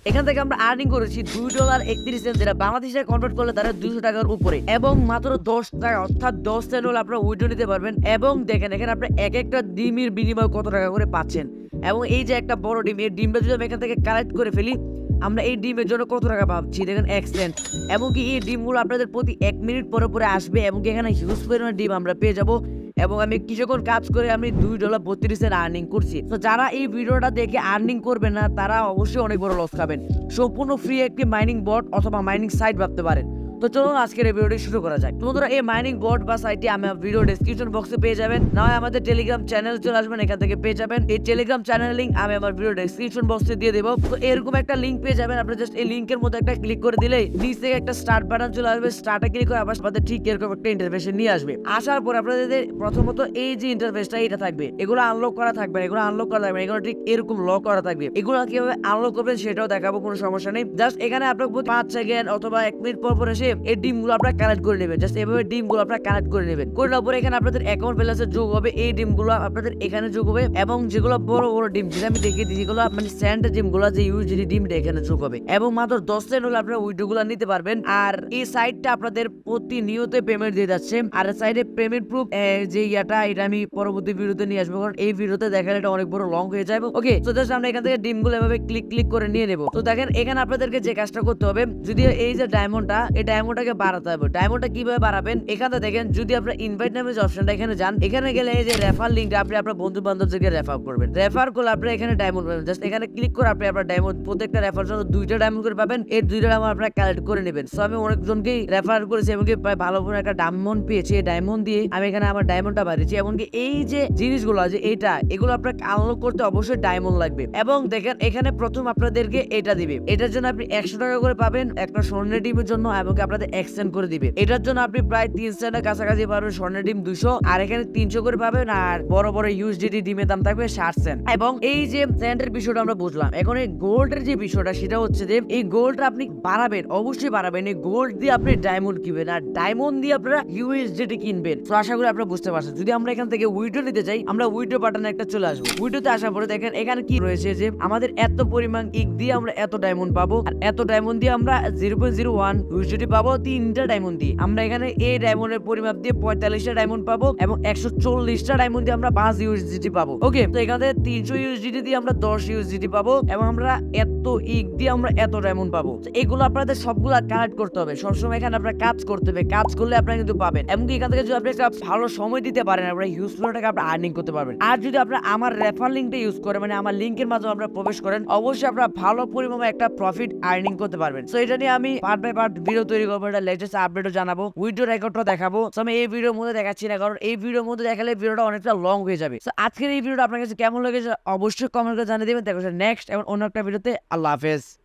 এখান থেকে আমরা আর্নিং করেছি $2.31, যেটা বাংলাদেশে কনভার্ট করলে তারা 200 টাকার উপরে, এবং মাত্র 10 টাকা অর্থাৎ 10 সেন্ট হলে আপনারা উইথড্র নিতে পারবেন। এবং দেখেন এখানে আপনি এক একটা ডিমের বিনিময়ে কত টাকা করে পাচ্ছেন। এবং এই যে একটা বড় ডিম, এই ডিমটা যদি আমি এখান থেকে কালেক্ট করে ফেলি, আমরা এই ডিমের জন্য কত টাকা পাচ্ছি দেখেন, 1 সেন্ট। এমনকি এই ডিমগুলো আপনাদের প্রতি 1 মিনিট পরে পরে আসবে, এবং এখানে হিউজ পরিমাণ ডিম আমরা পেয়ে যাবো। এবং আমি কিছুক্ষণ কাজ করে আমি $2.32 আর্নিং করছি। তো যারা এই ভিডিওটা দেখে আর্নিং করবেন না, তারা অবশ্যই অনেক বড় লস খাবেন। সম্পূর্ণ ফ্রি একটি মাইনিং বট অথবা মাইনিং সাইট ভাবতে পারেন। তো চলুন আজকের এই ভিডিওটি শুরু করা যাক। বন্ধুরা, এই মাইনিং বট বা সাইটটি আমার ভিডিও ডেসক্রিপশন বক্সে পেয়ে যাবেন, না হয় আমাদের টেলিগ্রাম চ্যানেল চলে আসবেন, এখান থেকে পেয়ে যাবেন। এই টেলিগ্রাম চ্যানেল লিংক আমি আমার ভিডিও ডেসক্রিপশন বক্সে দিয়ে দেবো। তো এরকম একটা লিংক পেয়ে যাবেন, আপনি জাস্ট এই লিংকের মধ্যে একটা ক্লিক করে দিলেই নিচ থেকে একটা স্টার্ট বাটন চলে আসবে। স্টার্টে ক্লিক করে আবার আপনাদের ঠিক এরকম একটা ইন্টারফেসে নিয়ে আসবে। আসার পর আপনাদের প্রথমত এই যে ইন্টারফেসটা এটা থাকবে, এগুলো আনলক করা থাকবে, এগুলো আনলক করা থাকবে, এগুলো ঠিক এরকম লক করা থাকবে। এগুলো কিভাবে আনলক করবেন সেটাও দেখাবো, কোনো সমস্যা নেই। জাস্ট এখানে আপনার 5 সেকেন্ড অথবা 1 মিনিট পর পর এসে এই ডিমগুলো আপনারা কালেক্ট করে নেবেন। জাস্ট এভাবে ডিমগুলো আপনারা কালেক্ট করে নেবেন। করে নেওয়ার পরে এখানে আপনাদের অ্যাকাউন্ট ব্যালেন্সে যোগ হবে, এই ডিমগুলো আপনাদের এখানে যোগ হবে। এবং যেগুলো বড় বড় ডিম, যেটা আমি দেখিয়ে দিই, যেগুলো মানে স্যান্ড ডিমগুলো, যে ইউএসডি ডিমটা এখানে যোগ হবে। এবং মাত্র 10 সেন্ট হলে আপনারা উইথড্রগুলো নিতে পারবেন। আর এই সাইটটা আপনাদের প্রতিনিয়ত পেমেন্ট দিয়ে যাচ্ছে। আর সাইডে পেমেন্ট প্রুফ যে এটা আমি পরবর্তী ভিডিওতে নিয়ে আসবো, কারণ এই ভিডিওতে দেখালে এটা অনেক বড় লং হয়ে যাবে। ওকে, তো জাস্ট আমরা এখান থেকে ডিমগুলো এভাবে ক্লিক করে নিয়ে নেব। তো দেখেন এখানে আপনাদেরকে যে কাজটা করতে হবে, যদি এই যে ডায়মন্ডটা, এই ডায়মন্ডটাকে বাড়াতে হবে। ডায়মন্ডটা কিভাবে বাড়াবেন, এখানে দেখেন যদি আপনারা ইনভাইট নামে যে অপশনটা এখানে যান, এখানে গেলে এই যে রেফার লিংকটা আপনি আপনার বন্ধু বান্ধবদেরকে রেফার করবেন। রেফার করলে আপনি এখানে ডায়মন্ড পাবেন। জাস্ট এখানে ক্লিক করে আপনি আপনার ডায়মন্ড, প্রত্যেকটা রেফার জন্য 2টা ডায়মন্ড করে পাবেন। এই 2টা ডায়মন্ড আপনারা কালেক্ট করে নেবেন। সো আমি অনেকজনকেই রেফার করেছি, এমনকি ভালো করে একটা ডায়মন্ড পেয়েছি। এই ডায়মন্ড দিয়ে আমি এখানে আমার ডায়মন্ডটা বাড়িয়েছি। এমনকি এই যে জিনিসগুলো আছে, এগুলো আপনার আনলক করতে অবশ্যই ডায়মন্ড লাগবে। এবং দেখেন এখানে প্রথম আপনাদেরকে এটা দিবে, এটার জন্য আপনি 100 টাকা করে পাবেন একটা স্বর্ণের ডিমের জন্য, এবং আপনাদের এক্সচেঞ্জ করে দিবে। এটার জন্য আপনি প্রায় 3 সেন্টের কাছাকাছি পাবেন স্বর্ণের ডিম 200, আর এখানে 300 করে পাবেন। আর বড় বড় ইউএসডিটি ডিমের দাম থাকবে 60 সেন্ট। এবং এই যে সেন্টের বিষয়টা আমরা বুঝলাম, এখন এই গোল্ডের যে বিষয়টা সেটা হচ্ছে যে এই গোল্ডটা আপনি বাড়াবেন, অবশ্যই বাড়াবেন। এই গোল্ড দিয়ে আপনি ডায়মন্ড কিনবেন, আর ডায়মন্ড দিয়ে আপনারা ইউএসডিটি কিনবেন। তো আশা করি আপনারা বুঝতে পারছেন। যদি আমরা এখান থেকে উইথড্র নিতে চাই, আমরা উইথড্র বাটনে একটা চলে আসবো। উইথড্রতে আসার পরে দেখেন এখানে কি রয়েছে, যে আমাদের এত পরিমাণ ইক দিয়ে আমরা এত ডায়মন্ড পাবো, আর এত ডায়মন্ড দিয়ে আমরা 0.01 ইউএসডিটি পাবো। 3টা ডায়মন্ড দিয়ে আমরা এখানে এই ডায়মন্ডের পরিমাপ দিয়ে 45টা ডায়মন্ড পাবো, এবং 140টা ডায়মন্ড দিয়ে আমরা 5 ইউএসডিটি পাবো। ওকে, তো এখানে 300 ইউএসডিটি দিয়ে আমরা 10 ইউএসডিটি পাবো, এবং আমরা এত ইক দিয়ে আমরা এত ডায়মন্ড পাবো। এগুলো আপনাদের সবগুলা কালেক্ট করতে হবে। সবসময় এখানে আপনারা কাজ করতে হবে, কাজ করলে আপনারা কিন্তু পাবেন। এমনকি এখান থেকে যদি আপনি একটা ভালো সময় দিতে পারেন, আপনারা হিউজ টাকা আপনি আর্নিং করতে পারবেন। আর যদি আপনারা আমার রেফার লিংকটা ইউজ করেন, মানে আমার লিংকের মাধ্যমে আপনারা প্রবেশ করেন, অবশ্যই আপনারা ভালো পরিমাণে একটা প্রফিট আর্নিং করতে পারবেন। সো এটা নিয়ে আমি পার্ট বাই পার্ট ভিডিও তৈরি করবো, এটা লেটেস্ট আপডেটও জানাবো, উইথড্র রেকর্ডটা দেখাবো। সো আমি এই ভিডিওর মধ্যে দেখাচ্ছি না, কারণ এই ভিডিওর মধ্যে দেখালে ভিডিওটা অনেকটা লং হয়ে যাবে। সো আজকের এই ভিডিওটা আপনার কাছে কেমন লেগেছে অবশ্যই কমেন্ট করে জানিয়ে দেবেন। দেখা হচ্ছে নেক্সট এবং অন্য একটা ভিডিওতে। আল্লাহ হাফেজ।